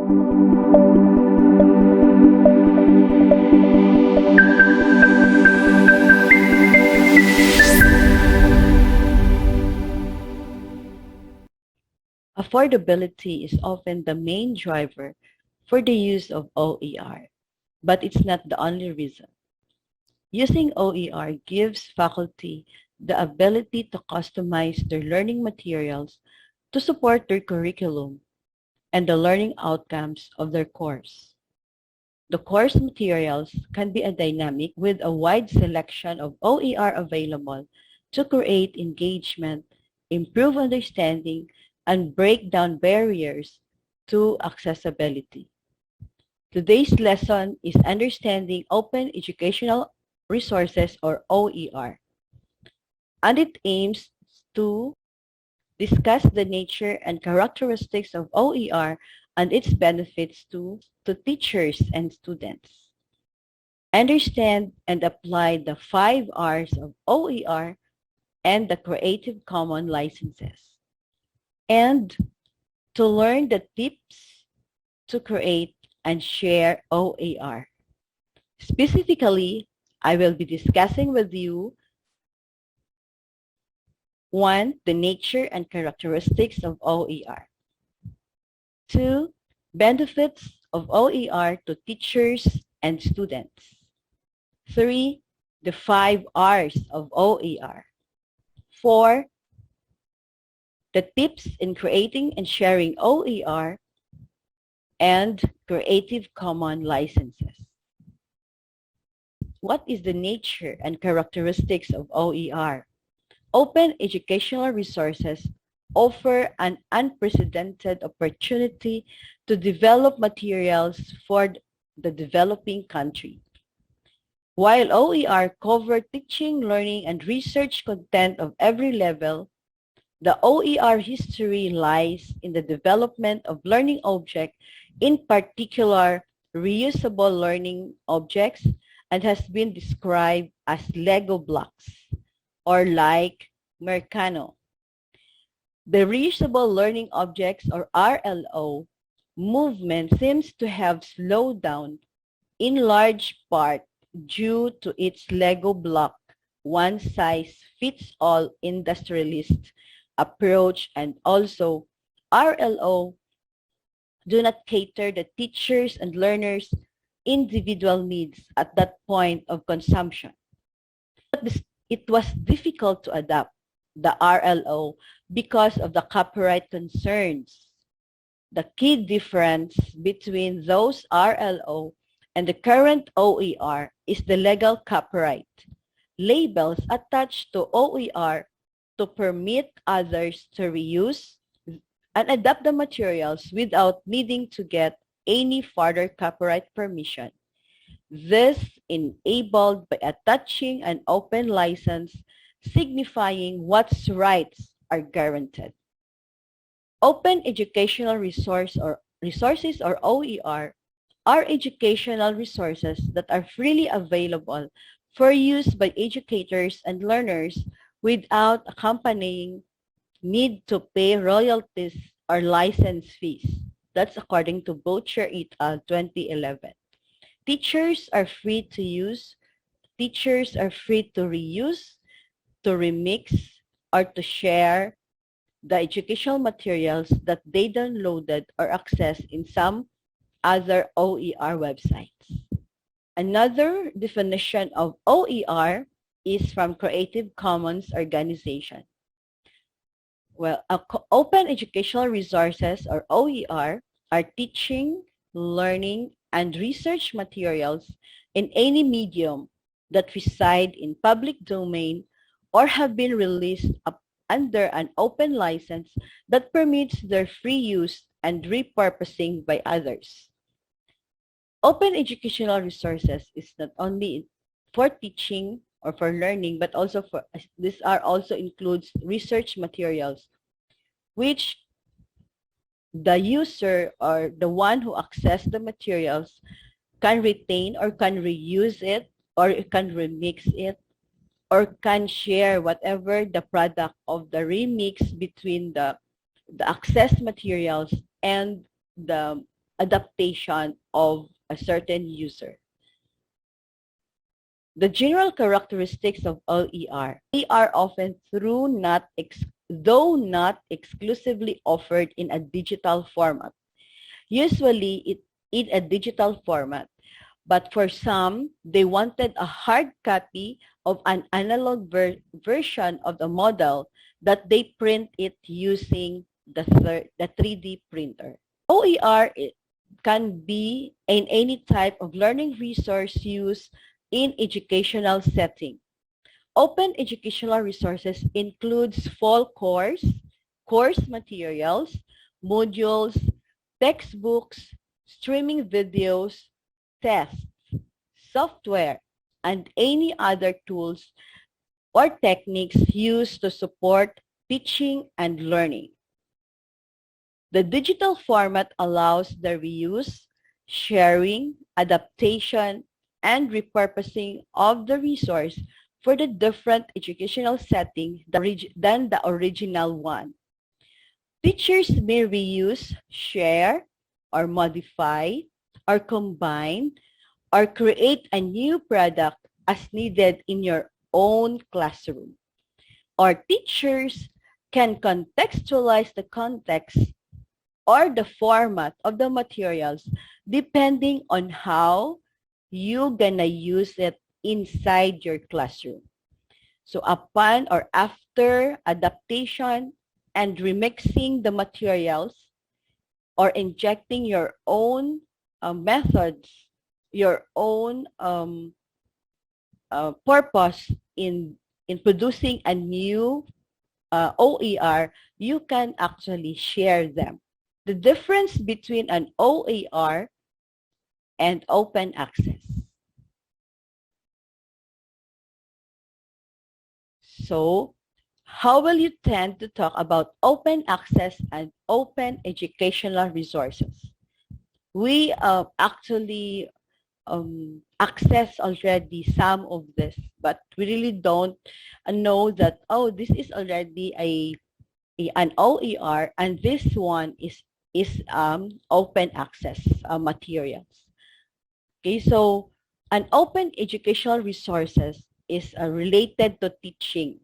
Affordability is often the main driver for the use of OER, but it's not the only reason. Using OER gives faculty the ability to customize their learning materials to support their curriculum and the learning outcomes of their course. The course materials can be a dynamic with a wide selection of OER available to create engagement, improve understanding, and break down barriers to accessibility. Today's lesson is Understanding Open Educational Resources or OER, and it aims to discuss the nature and characteristics of OER and its benefits to teachers and students. Understand and apply the 5 R's of OER and the Creative Commons licenses. And to learn the tips to create and share OER. Specifically, I will be discussing with you 1. The nature and characteristics of OER. 2. Benefits of OER to teachers and students. 3. The 5 R's of OER. 4. The tips in creating and sharing OER and Creative Commons licenses. What is the nature and characteristics of OER? Open educational resources offer an unprecedented opportunity to develop materials for the developing country. While OER cover teaching, learning, and research content of every level, the OER history lies in the development of learning objects, in particular reusable learning objects, and has been described as Lego blocks, or like Mercano. The reusable learning objects, or RLO, movement seems to have slowed down in large part due to its Lego block, one-size-fits-all industrialist approach, and also RLO do not cater the teachers and learners' individual needs at that point of consumption. It was difficult to adapt the RLO because of the copyright concerns. The key difference between those RLO and the current OER is the legal copyright. Labels attached to OER to permit others to reuse and adapt the materials without needing to get any further copyright permission. This enabled by attaching an open license signifying what rights are guaranteed. Open educational resources or OER are educational resources that are freely available for use by educators and learners without accompanying need to pay royalties or license fees. That's according to Boucher et al. 2011. Teachers are free to use, teachers are free to reuse, to remix, or to share the educational materials that they downloaded or accessed in some other OER websites. Another definition of OER is from Creative Commons organization. Well, open educational resources or OER are teaching, learning, and research materials in any medium that reside in public domain or have been released under an open license that permits their free use and repurposing by others. Open educational resources is not only for teaching or for learning, but also this also includes research materials, which the user or the one who accesses the materials can retain or can reuse it or can remix it or can share whatever the product of the remix between the accessed materials and the adaptation of a certain user. The general characteristics of OER, they are often though not exclusively offered in a digital format. Usually in a digital format, but for some, they wanted a hard copy of an analog version of the model that they print it using the 3D printer. OER can be in any type of learning resource used in educational setting. Open educational resources includes full course materials, modules, textbooks, streaming videos, tests, software, and any other tools or techniques used to support teaching and learning. The digital format allows the reuse, sharing, adaptation, and repurposing of the resource for the different educational setting than the original one. Teachers may reuse, share, or modify, or combine, or create a new product as needed in your own classroom. Or teachers can contextualize the context or the format of the materials depending on how you're gonna use it inside your classroom. So upon or after adaptation and remixing the materials or injecting your own methods, your own purpose in producing a new OER, you can actually share them. The difference between an OER and open access. So, how will you tend to talk about open access and open educational resources? We actually access already some of this, but we really don't know that, oh, this is already an OER and this one is open access materials. Okay, so an open educational resources is related to teaching.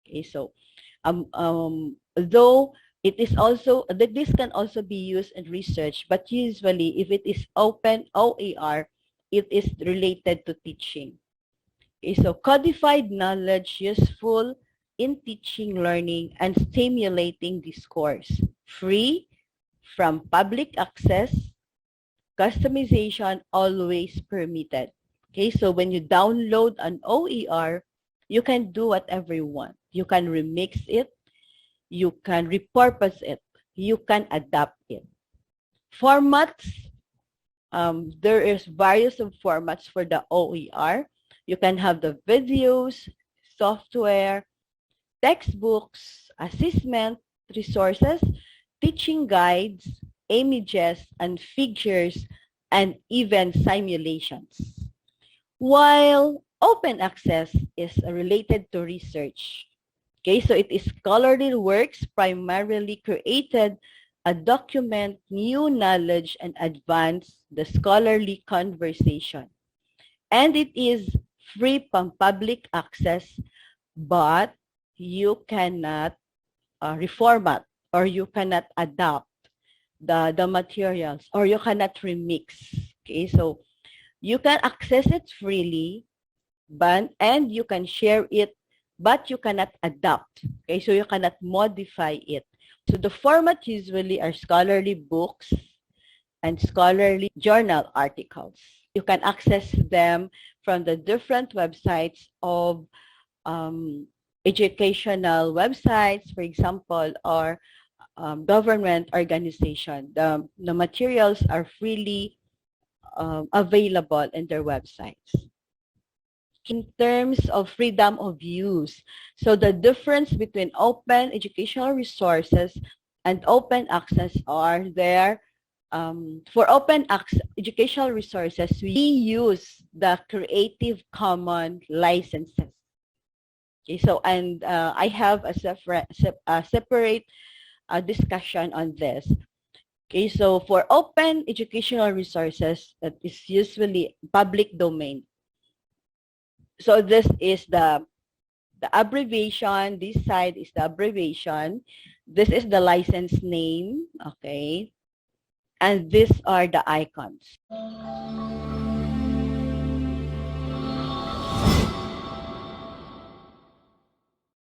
Okay, so though it is also that this can also be used in research, but usually if it is open OER, it is related to teaching. Okay, so codified knowledge useful in teaching, learning, and stimulating discourse. Free from public access, customization always permitted. Okay, so when you download an OER, you can do whatever you want. You can remix it, you can repurpose it, you can adapt it. Formats, there is various of formats for the OER. You can have the videos, software, textbooks, assessment, resources, teaching guides, images, and figures, and even simulations. While open access is related to research. Okay, so it is scholarly works primarily created a document new knowledge and advance the scholarly conversation. And it is free from public access, but you cannot reformat or you cannot adapt the materials or you cannot remix. Okay, so you can access it freely, and you can share it, but you cannot adapt. Okay, so you cannot modify it. So the format usually are scholarly books and scholarly journal articles. You can access them from the different websites of educational websites, for example, or government organization. The materials are freely available in their websites. In terms of freedom of use, so the difference between open educational resources and open access are there. For open access educational resources, we use the Creative Commons licenses. Okay, so and I have a separate discussion on this. Okay, so for open educational resources, that is usually public domain. So this is the abbreviation. This side is the abbreviation. This is the license name, okay? And these are the icons.